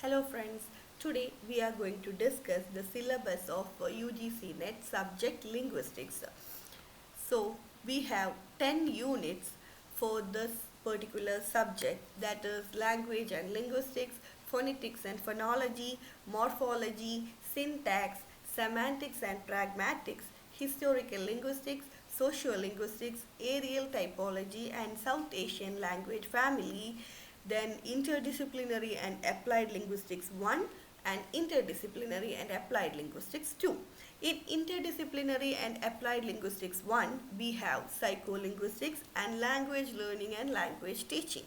Hello friends, today we are going to discuss the syllabus of UGC NET subject linguistics. So we have 10 units for this particular subject, that is language and linguistics, phonetics and phonology, morphology, syntax, semantics and pragmatics, historical linguistics, sociolinguistics, aerial typology and South Asian language family, then interdisciplinary and applied linguistics 1 and interdisciplinary and applied linguistics 2. In interdisciplinary and applied linguistics 1, we have psycholinguistics and language learning and language teaching.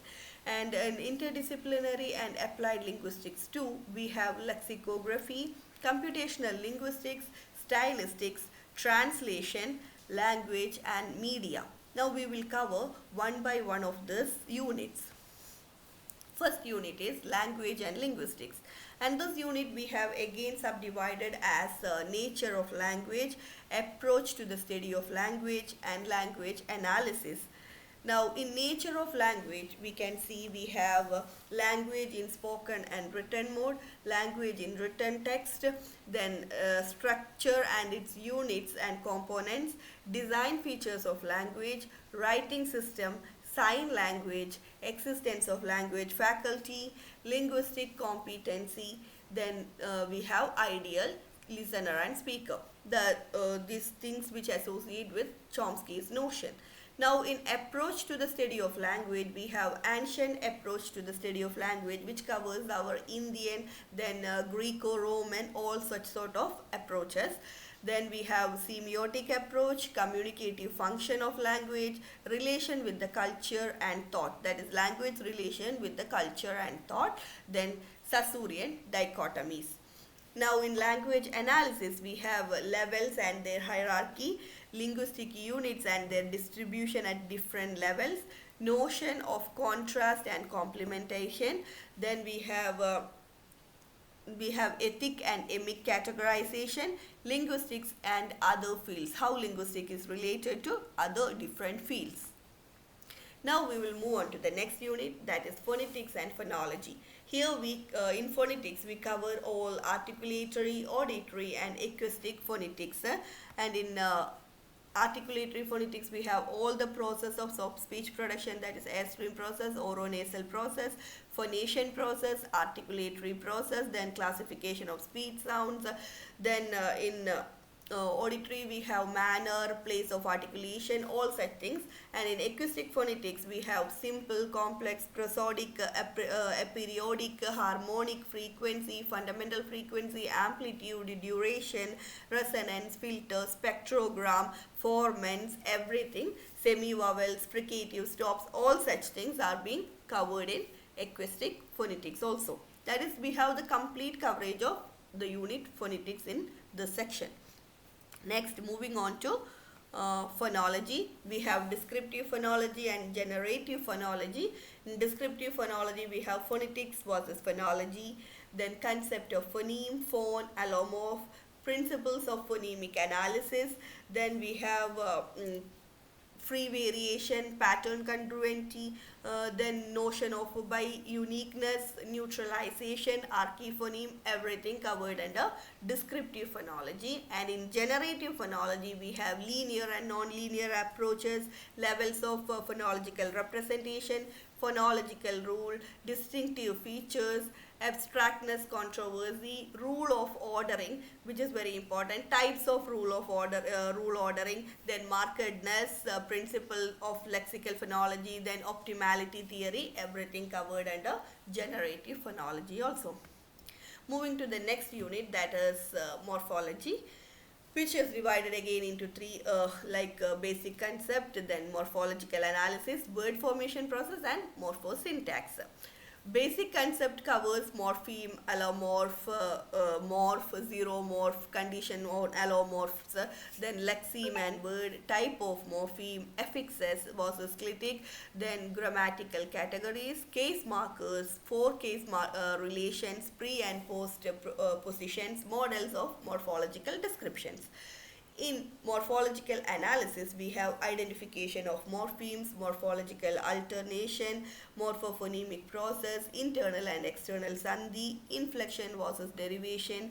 And in interdisciplinary and applied linguistics 2, we have lexicography, computational linguistics, stylistics, translation, language and media. Now we will cover one by one of these units. First unit is language and linguistics, and this unit we have again subdivided as nature of language, approach to the study of language and language analysis. Now in nature of language we can see we have language in spoken and written mode, language in written text, then structure and its units and components, design features of language, writing system, sign language, existence of language faculty, linguistic competency, then we have ideal, listener and speaker. These things which associate with Chomsky's notion. Now in approach to the study of language, we have ancient approach to the study of language, which covers our Indian, then Greco-Roman, all such sort of approaches. Then we have semiotic approach, communicative function of language, relation with the culture and thought, that is language relation with the culture and thought, then Sassurian dichotomies. Now in language analysis we have levels and their hierarchy, linguistic units and their distribution at different levels, notion of contrast and complementation, then we have ethic and emic categorization, linguistics and other fields, how linguistics is related to other different fields. Now we will move on to the next unit, that is phonetics and phonology. Here in phonetics we cover all articulatory, auditory and acoustic phonetics, and in articulatory phonetics we have all the process of speech production, that is airstream process, oronasal process, phonation process, articulatory process, then classification of speech sounds, then in auditory we have manner, place of articulation, all such things, and in acoustic phonetics we have simple, complex, prosodic, aperiodic, harmonic, frequency, fundamental frequency, amplitude, duration, resonance, filter, spectrogram, formants, everything, semi-vowels, fricative stops, all such things are being covered in acoustic phonetics also. That is, we have the complete coverage of the unit phonetics in this section. Next, moving on to phonology, we have descriptive phonology and generative phonology. In descriptive phonology we have phonetics versus phonology, then concept of phoneme, phone, allomorph, principles of phonemic analysis, then we have free variation, pattern congruency, then notion of bi-uniqueness, neutralization, archiphoneme, everything covered under descriptive phonology. And in generative phonology we have linear and non-linear approaches, levels of phonological representation, phonological rule, distinctive features, abstractness, controversy, rule of ordering, which is very important, types of rule ordering, then markedness, principle of lexical phonology, then optimality theory, everything covered under generative phonology also. Moving to the next unit, that is morphology, which is divided again into three basic concept, then morphological analysis, word formation process and morphosyntax. Basic concept covers morpheme, allomorph, morph, zeromorph, condition on allomorphs, then lexeme and word, type of morpheme, affixes versus clitic, then grammatical categories, case markers, four case relations, pre and post positions, models of morphological descriptions. In morphological analysis, we have identification of morphemes, morphological alternation, morphophonemic process, internal and external sandhi, inflection versus derivation,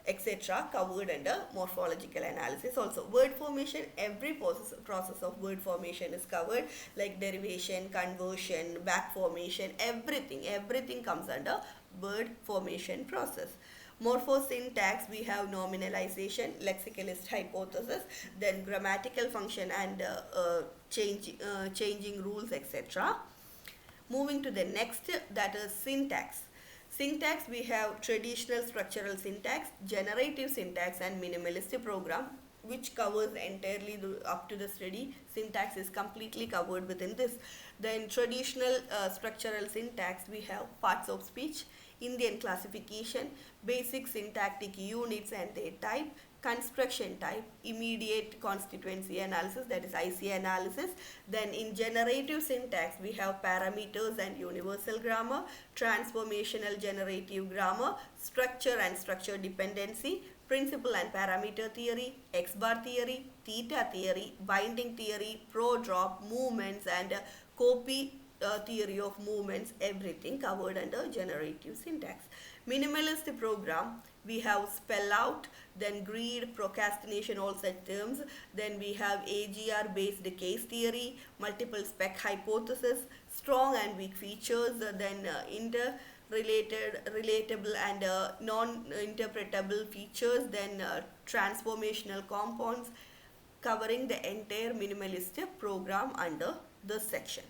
etc. covered under morphological analysis. Also, word formation, every process of word formation is covered, like derivation, conversion, back formation, everything comes under word formation process. Morphosyntax, we have nominalization, lexicalist hypothesis, then grammatical function and changing rules, etc. Moving to the next, that is syntax. Syntax, we have traditional structural syntax, generative syntax, and minimalist program, which covers entirely up to the study. Syntax is completely covered within this. Then traditional structural syntax, we have parts of speech, Indian classification, basic syntactic units and their type, construction type, immediate constituency analysis, that is IC analysis. Then in generative syntax, we have parameters and universal grammar, transformational generative grammar, structure and structure dependency, principal and parameter theory, X-bar theory, theta theory, binding theory, pro-drop, movements, and copy theory of movements, everything covered under generative syntax. Minimalist program, we have spell out, then greed, procrastination, all such terms. Then we have AGR based case theory, multiple spec hypothesis, strong and weak features, then interrelated, relatable and non-interpretable features, then transformational compounds, covering the entire minimalist program under this section.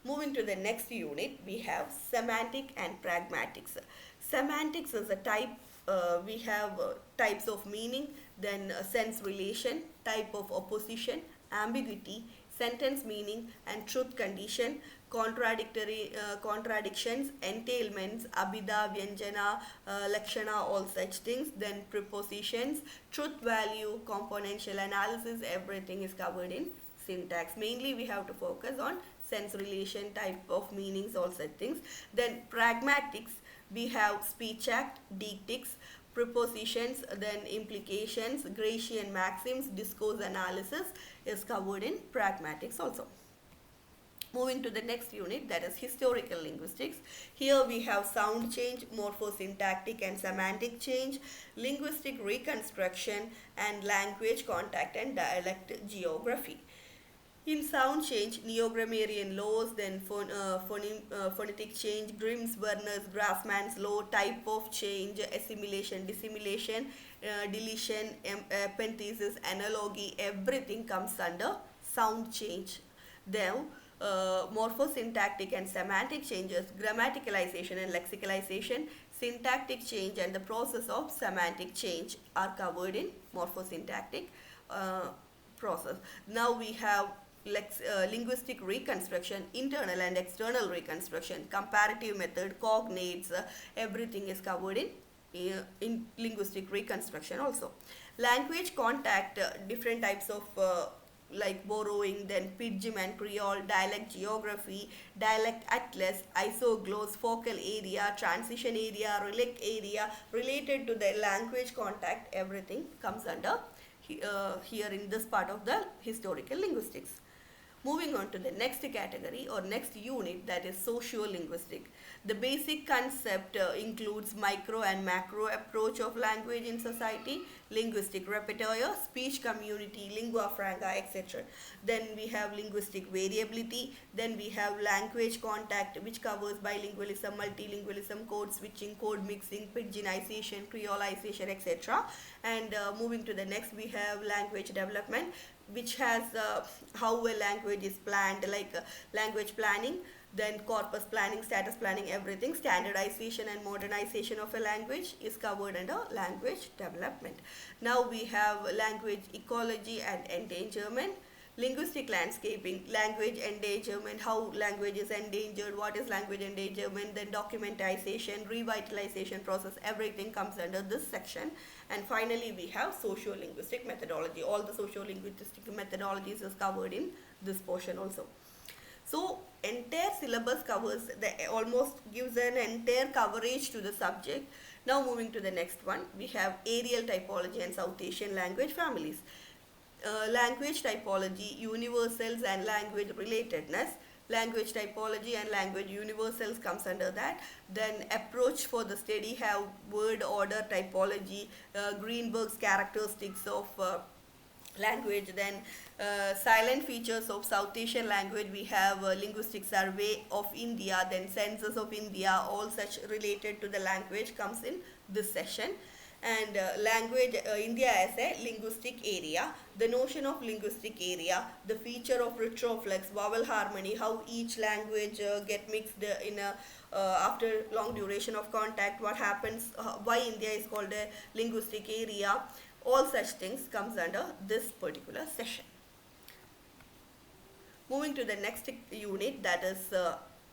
Moving to the next unit, we have semantic and pragmatics. Semantics is a type, we have types of meaning, then sense relation, type of opposition, ambiguity, sentence meaning and truth condition, contradictions, entailments, abhida, vyanjana, lakshana, all such things, then prepositions, truth value, componential analysis, everything is covered in syntax. Mainly we have to focus on sense relation, type of meanings, all such things. Then pragmatics, we have speech act, deictics, prepositions, then implications, Grecian maxims, discourse analysis is covered in pragmatics also. Moving to the next unit, that is historical linguistics. Here we have sound change, morphosyntactic and semantic change, linguistic reconstruction, and language contact and dialect geography. In sound change, neo-grammarian laws, then phonetic change, Grimm's, Werner's, Grassmann's law, type of change, assimilation, dissimilation, deletion, epenthesis, analogy, everything comes under sound change. Then morphosyntactic and semantic changes, grammaticalization and lexicalization, syntactic change and the process of semantic change are covered in morphosyntactic process. Now we have linguistic reconstruction, internal and external reconstruction, comparative method, cognates, everything is covered in linguistic reconstruction also. Language contact, different types of like borrowing, then pidgin and creole, dialect geography, dialect atlas, isogloss, focal area, transition area, relic area, related to the language contact, everything comes under here in this part of the historical linguistics. Moving on to the next category or next unit, that is sociolinguistic. The basic concept includes micro and macro approach of language in society, linguistic repertoire, speech community, lingua franca, etc. Then we have linguistic variability. Then we have language contact, which covers bilingualism, multilingualism, code switching, code mixing, pidginization, creolization, etc. And moving to the next, we have language development, which has how a language is planned, like language planning, then corpus planning, status planning, everything. Standardization and modernization of a language is covered under language development. Now we have language ecology and endangerment, linguistic landscaping, language endangerment, how language is endangered, what is language endangerment, then documentization, revitalization process, everything comes under this section. And finally we have socio-linguistic methodology. All the socio-linguistic methodologies is covered in this portion also. So entire syllabus covers the almost gives an entire coverage to the subject. Now moving to the next one, we have areal typology and South Asian language families. Language typology, universals and language relatedness. Language typology and language universals comes under that. Then approach for the study have word order typology, Greenberg's characteristics of language. Then silent features of South Asian language, we have linguistic survey of India, then census of India, all such related to the language comes in this session. And language, India as a linguistic area, the notion of linguistic area, the feature of retroflex, vowel harmony, how each language get mixed in a after long duration of contact, what happens, why India is called a linguistic area, all such things comes under this particular session. Moving to the next unit, that is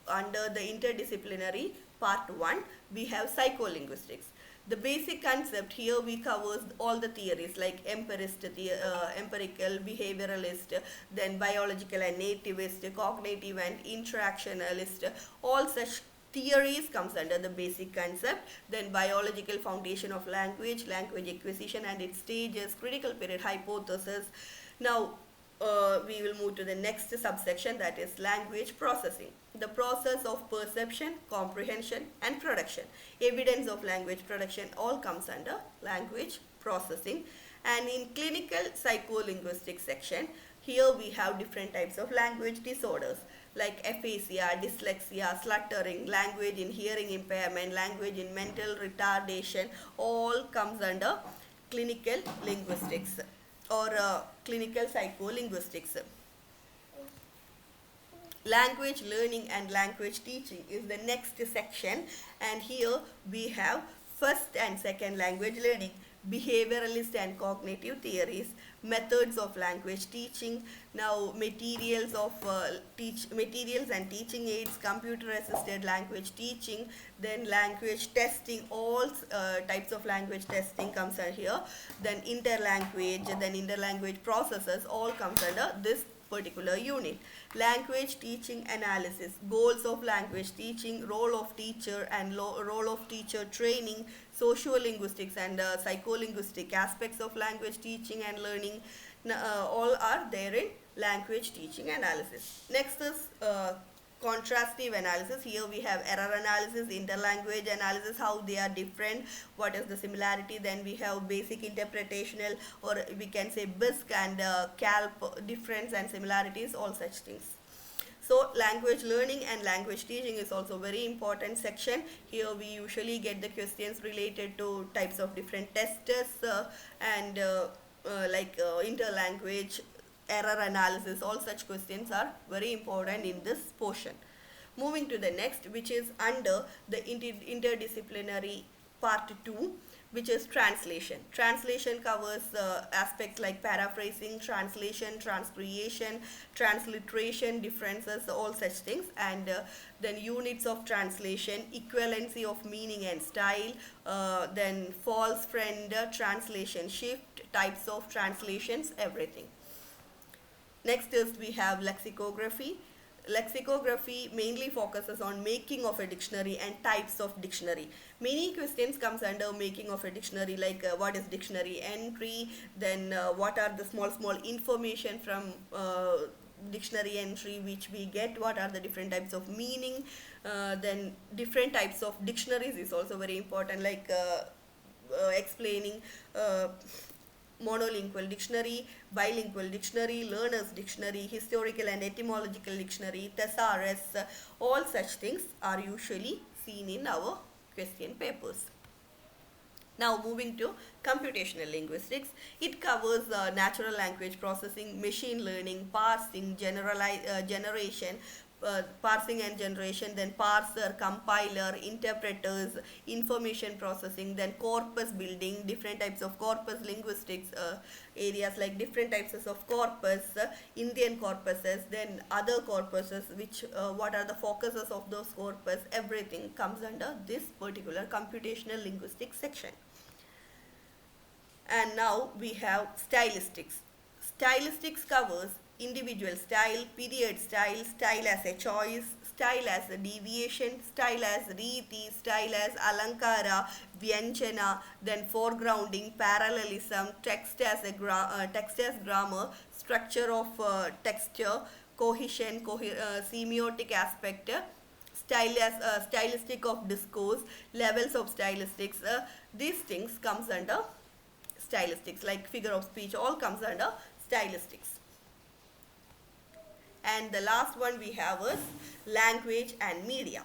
under the interdisciplinary part 1, we have psycholinguistics. The basic concept here we covers all the theories like empirical, behavioralist, then biological and nativist, cognitive and interactionalist, all such theories comes under the basic concept. Then biological foundation of language, language acquisition and its stages, critical period hypothesis. Now we will move to the next subsection, that is language processing. The process of perception, comprehension and production. Evidence of language production all comes under language processing. And in clinical psycholinguistics section, here we have different types of language disorders like aphasia, dyslexia, sluttering, language in hearing impairment, language in mental retardation, all comes under clinical linguistics or clinical psycholinguistics. Language learning and language teaching is the next section, and here we have first and second language learning, behavioralist and cognitive theories, methods of language teaching. Now materials and teaching aids, computer assisted language teaching, then language testing, all types of language testing comes under here. Then interlanguage processes all comes under this particular unit. Language teaching analysis, goals of language teaching, role of teacher and role of teacher training, sociolinguistics and psycholinguistic aspects of language teaching and learning, all are there in language teaching analysis. Next is contrastive analysis. Here we have error analysis, interlanguage analysis, how they are different, what is the similarity. Then we have basic interpretational, or we can say BISC and CALP, difference and similarities, all such things. So language learning and language teaching is also very important section. Here we usually get the questions related to types of different tests and interlanguage, error analysis, all such questions are very important in this portion. Moving to the next, which is under the interdisciplinary part 2, which is translation. Translation covers aspects like paraphrasing, translation, transcreation, transliteration, differences, all such things. And then units of translation, equivalency of meaning and style, then false friend, translation shift, types of translations, everything. Next is we have lexicography. Lexicography mainly focuses on making of a dictionary and types of dictionary. Many questions comes under making of a dictionary, like what is dictionary entry, then what are the small information from dictionary entry which we get, what are the different types of meaning, then different types of dictionaries is also very important, like explaining monolingual dictionary, bilingual dictionary, learner's dictionary, historical and etymological dictionary, thesaurus, all such things are usually seen in our question papers. Now moving to computational linguistics, it covers natural language processing, machine learning, parsing, generation, parsing and generation, then parser, compiler, interpreters, information processing, then corpus building, different types of corpus linguistics areas like different types of corpus, Indian corpuses, then other corpuses, which what are the focuses of those corpus, everything comes under this particular computational linguistics section. And now we have stylistics. Stylistics covers individual style, period style, style as a choice, style as a deviation, style as riti, style as alankara, vyanjana, then foregrounding, parallelism, text as grammar, structure of texture, cohesion, semiotic aspect, stylistic of discourse, levels of stylistics. These things comes under stylistics, like figure of speech, all comes under stylistics. And the last one we have is language and media.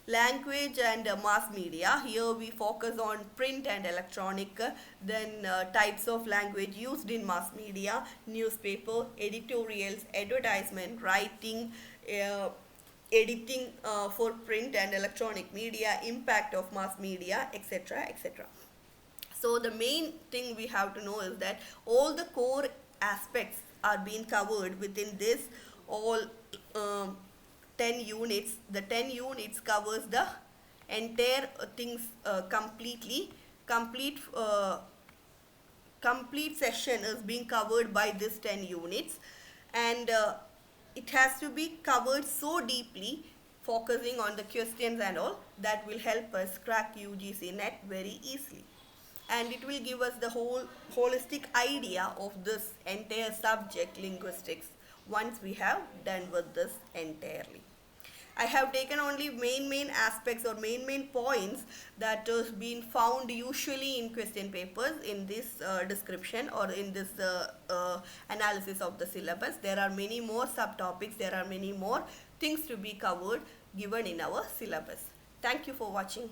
Language and mass media. Here we focus on print and electronic, then types of language used in mass media, newspaper, editorials, advertisement, writing, editing for print and electronic media, impact of mass media, etc., etc. So the main thing we have to know is that all the core aspects are being covered within this all 10 units. The 10 units covers the entire things completely. Complete session is being covered by this 10 units, and it has to be covered so deeply, focusing on the questions and all, that will help us crack UGC NET very easily. And it will give us the whole holistic idea of this entire subject, linguistics, once we have done with this entirely. I have taken only main aspects or main points that is being found usually in question papers in this description or in this analysis of the syllabus. There are many more subtopics, there are many more things to be covered given in our syllabus. Thank you for watching.